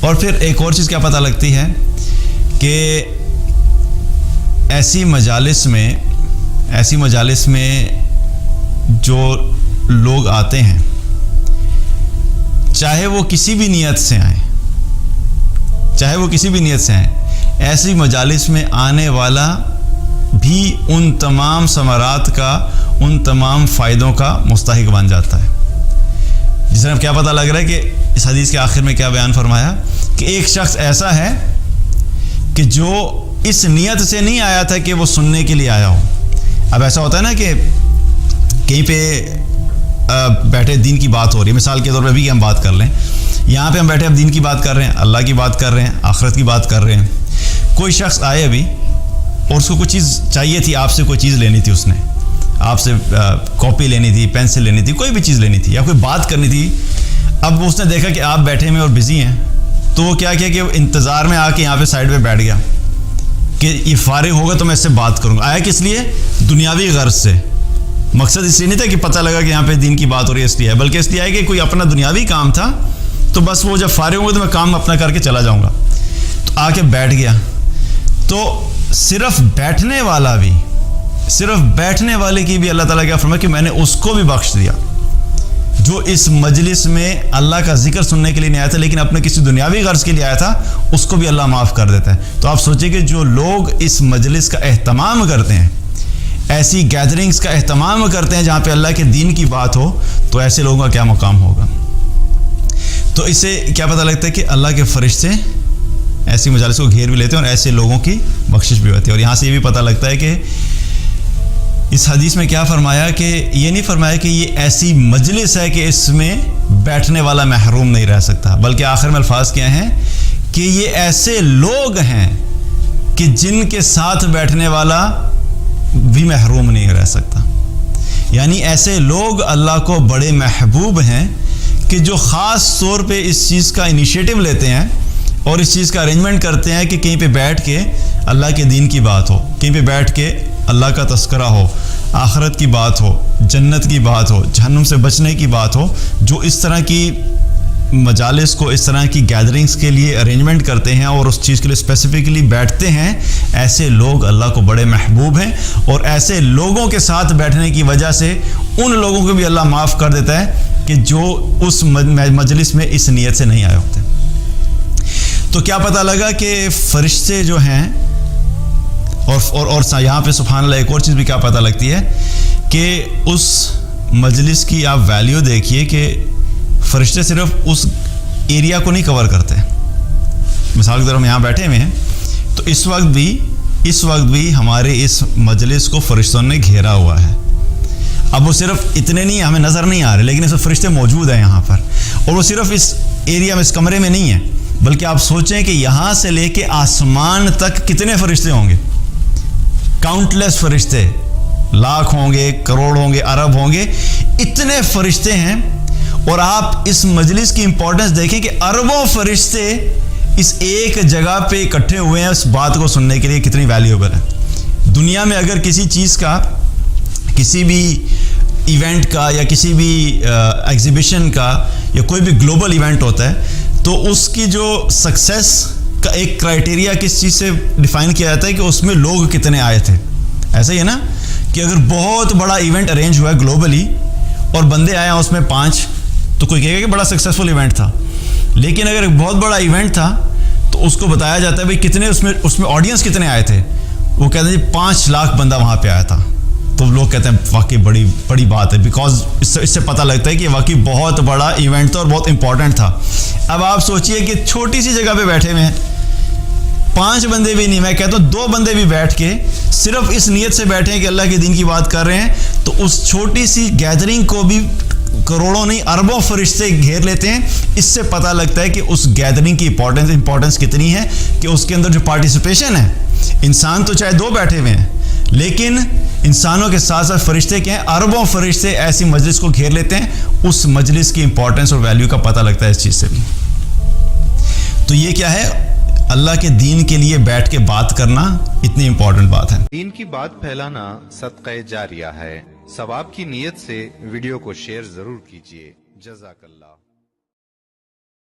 اور پھر ایک اور چیز کیا پتہ لگتی ہے کہ ایسی مجالس میں جو لوگ آتے ہیں چاہے وہ کسی بھی نیت سے آئیں ایسی مجالس میں آنے والا بھی ان تمام ثمرات کا، ان تمام فائدوں کا مستحق بن جاتا ہے. جس طرح کیا پتہ لگ رہا ہے کہ اس حدیث کے آخر میں کیا بیان فرمایا کہ ایک شخص ایسا ہے کہ جو اس نیت سے نہیں آیا تھا کہ وہ سننے کے لیے آیا ہو. اب ایسا ہوتا ہے نا کہ کہیں پہ بیٹھے دین کی بات ہو رہی ہے، مثال کے طور پہ بھی ہم بات کر لیں، یہاں پہ ہم بیٹھے اب دین کی بات کر رہے ہیں، اللہ کی بات کر رہے ہیں، آخرت کی بات کر رہے ہیں. کوئی شخص آئے ابھی اور اس کو کوئی چیز چاہیے تھی، آپ سے کوئی چیز لینی تھی، اس نے آپ سے کاپی لینی تھی، پینسل لینی تھی، کوئی بھی چیز لینی تھی یا کوئی بات کرنی تھی. اب اس نے دیکھا کہ آپ بیٹھے ہوئے اور بزی ہیں، تو وہ کیا کہ وہ انتظار میں آ کے یہاں پہ سائڈ پہ بیٹھ گیا کہ یہ فارغ ہوگا تو میں اس سے بات کروں گا. آیا کس لیے؟ دنیاوی غرض سے. مقصد اس لیے نہیں تھا کہ پتہ لگا کہ یہاں پہ دین کی بات ہو رہی ہے اس لیے، بلکہ اس لیے آیا کہ کوئی اپنا دنیاوی کام تھا، تو بس وہ جب فارغ ہوگا تو میں کام اپنا کر کے چلا جاؤں گا. تو آ کے بیٹھ گیا. تو صرف بیٹھنے والے کی بھی اللہ تعالیٰ کیا فرمایا کہ میں نے اس کو بھی بخش دیا جو اس مجلس میں اللہ کا ذکر سننے کے لیے نہیں آیا تھا لیکن اپنے کسی دنیاوی غرض کے لیے آیا تھا، اس کو بھی اللہ معاف کر دیتا ہے. تو آپ سوچیں کہ جو لوگ اس مجلس کا اہتمام کرتے ہیں، ایسی گیدرنگز کا اہتمام کرتے ہیں جہاں پہ اللہ کے دین کی بات ہو، تو ایسے لوگوں کا کیا مقام ہوگا. تو اس سے کیا پتہ لگتا ہے کہ اللہ کے فرشتے ایسی مجالس کو گھیر بھی لیتے ہیں اور ایسے لوگوں کی بخشش بھی ہوتی ہے. اور یہاں سے یہ بھی پتہ لگتا ہے کہ اس حدیث میں کیا فرمایا کہ یہ نہیں فرمایا کہ یہ ایسی مجلس ہے کہ اس میں بیٹھنے والا محروم نہیں رہ سکتا، بلکہ آخر میں الفاظ کیا ہیں کہ یہ ایسے لوگ ہیں کہ جن کے ساتھ بیٹھنے والا بھی محروم نہیں رہ سکتا. یعنی ایسے لوگ اللہ کو بڑے محبوب ہیں کہ جو خاص طور پہ اس چیز کا انیشیٹو لیتے ہیں اور اس چیز کا ارینجمنٹ کرتے ہیں کہ کہیں پہ بیٹھ کے اللہ کے دین کی بات ہو، کہیں پہ بیٹھ کے اللہ کا تذکرہ ہو، آخرت کی بات ہو، جنت کی بات ہو، جہنم سے بچنے کی بات ہو. جو اس طرح کی مجالس کو، اس طرح کی گیدرنگز کے لیے ارینجمنٹ کرتے ہیں اور اس چیز کے لیے اسپیسیفکلی بیٹھتے ہیں، ایسے لوگ اللہ کو بڑے محبوب ہیں. اور ایسے لوگوں کے ساتھ بیٹھنے کی وجہ سے ان لوگوں کو بھی اللہ معاف کر دیتا ہے کہ جو اس مجلس میں اس نیت سے نہیں آئے ہوتے. تو کیا پتہ لگا کہ فرشتے جو ہیں اور یہاں پہ سبحان اللہ ایک اور چیز بھی کیا پتہ لگتی ہے کہ اس مجلس کی آپ ویلیو دیکھیے کہ فرشتے صرف اس ایریا کو نہیں کور کرتے. مثال کے طور ہم یہاں بیٹھے ہوئے ہیں تو اس وقت بھی ہمارے اس مجلس کو فرشتوں نے گھیرا ہوا ہے. اب وہ صرف اتنے نہیں، ہمیں نظر نہیں آ رہے، لیکن اس میں فرشتے موجود ہیں یہاں پر. اور وہ صرف اس ایریا میں، اس کمرے میں نہیں ہیں، بلکہ آپ سوچیں کہ یہاں سے لے کے آسمان تک کتنے فرشتے ہوں گے. کاؤنٹلیس فرشتے، لاکھ ہوں گے، کروڑ ہوں گے، ارب ہوں گے، اتنے فرشتے ہیں. اور آپ اس مجلس کی امپورٹنس دیکھیں کہ اربوں فرشتے اس ایک جگہ پہ اکٹھے ہوئے ہیں اس بات کو سننے کے لیے، کتنی ویلیوبل ہے. دنیا میں اگر کسی چیز کا، کسی بھی ایونٹ کا یا کسی بھی ایگزیبیشن کا یا کوئی بھی گلوبل ایونٹ ہوتا ہے تو اس کی جو سکسیس کا ایک کرائٹیریا کس چیز سے ڈیفائن کیا جاتا ہے کہ اس میں لوگ کتنے آئے تھے. ایسا ہی ہے نا کہ اگر بہت بڑا ایونٹ ارینج ہوا ہے گلوبلی اور بندے آئے ہیں اس میں 5، تو کوئی کہے گا کہ بڑا سکسیسفل ایونٹ تھا. لیکن اگر ایک بہت بڑا ایونٹ تھا تو اس کو بتایا جاتا ہے بھائی کتنے اس میں آڈینس کتنے آئے تھے. وہ کہتے ہیں جی 5 لاکھ بندہ وہاں پہ آیا تھا. تو لوگ کہتے ہیں واقعی بڑی بات ہے، بیکاز اس سے پتہ لگتا ہے کہ واقعی بہت بڑا ایونٹ تھا اور بہت امپورٹنٹ تھا. اب آپ سوچئے کہ چھوٹی سی جگہ پہ بیٹھے ہوئے ہیں، 5 بندے بھی نہیں، میں کہتا ہوں 2 بندے بھی بیٹھ کے صرف اس نیت سے بیٹھے ہیں کہ اللہ کے دین کی بات کر رہے ہیں، تو اس چھوٹی سی گیدرنگ کو بھی کروڑوں نہیں اربوں فرشتے گھیر لیتے ہیں. اس سے پتہ لگتا ہے کہ اس گیدرنگ کی امپورٹنس کتنی ہے کہ اس کے اندر جو پارٹیسپیشن ہے، انسان تو چاہے 2 بیٹھے ہوئے ہیں لیکن انسانوں کے ساتھ ساتھ فرشتے کے ہیں، اربوں فرشتے ایسی مجلس کو گھیر لیتے ہیں. اس مجلس کی امپورٹنس اور ویلیو کا پتہ لگتا ہے اس چیز سے بھی. تو یہ کیا ہے؟ اللہ کے دین کے لیے بیٹھ کے بات کرنا اتنی امپورٹنٹ بات ہے. دین کی بات پھیلانا صدقہ جاریہ ہے. ثواب کی نیت سے ویڈیو کو شیئر ضرور کیجیے. جزاک اللہ.